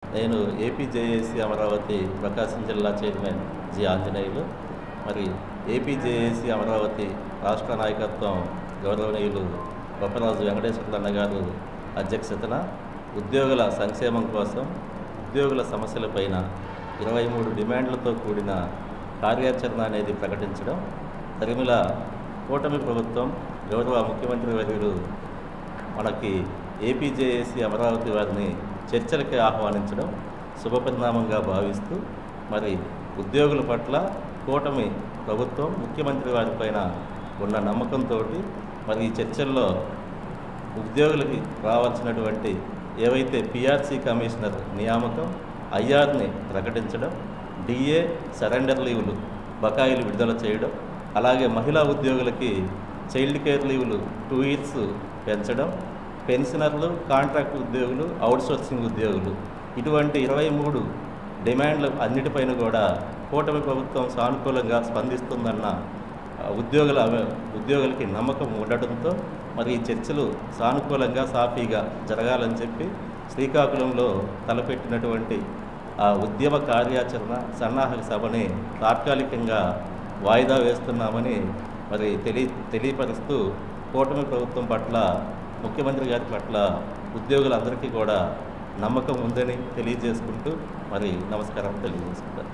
నేను ఏపీజేఏసీ అమరావతి ప్రకాశం జిల్లా chairman G Anjaneyulu. మరి ఏపీజేఏసీ అమరావతి రాష్ట్ర నాయకత్వం గౌరవనీయులు బొప్పరాజు వెంకటేశ్వర్లు అన్నగారు అధ్యక్షతన ఉద్యోగుల సంక్షేమం కోసం ఉద్యోగుల సమస్యలపైన 23 డిమాండ్లతో కూడిన కార్యాచరణ అనేది ప్రకటించడం, తరిమిల కూటమి ప్రభుత్వం గౌరవ ముఖ్యమంత్రి వర్యులు మనకి ఏపీజేఏసీ అమరావతి వారిని చర్చలకి ఆహ్వానించడం శుభపరిణామంగా భావిస్తూ, మరి ఉద్యోగుల పట్ల కూటమి ప్రభుత్వం ముఖ్యమంత్రి వారిపైన ఉన్న నమ్మకంతో మరి ఈ చర్చల్లో ఉద్యోగులకి రావాల్సినటువంటి ఏవైతే పిఆర్సీ కమిషనర్ నియామకం, ఐఆర్ని ప్రకటించడం, డిఏ సరెండర్ లీవులు బకాయిలు విడుదల చేయడం, అలాగే మహిళా ఉద్యోగులకి చైల్డ్ కేర్ లీవులు 2 years పెంచడం, పెన్షనర్లు, కాంట్రాక్ట్ ఉద్యోగులు, అవుట్సోర్సింగ్ ఉద్యోగులు, ఇటువంటి 23 డిమాండ్లు అన్నిటిపైన కూడా కూటమి ప్రభుత్వం సానుకూలంగా స్పందిస్తుందన్న ఉద్యోగులకి నమ్మకం ఉండటంతో మరి ఈ చర్చలు సానుకూలంగా సాఫీగా జరగాలని చెప్పి శ్రీకాకుళంలో తలపెట్టినటువంటి ఆ ఉద్యమ కార్యాచరణ సన్నాహక సభని తాత్కాలికంగా వాయిదా వేస్తున్నామని మరి తెలియపరుస్తూ కూటమి ప్రభుత్వం పట్ల, ముఖ్యమంత్రి గారి పట్ల ఉద్యోగులందరికీ కూడా నమ్మకం ఉందని తెలియజేసుకుంటూ మరి నమస్కారం తెలియజేసుకుంటారు.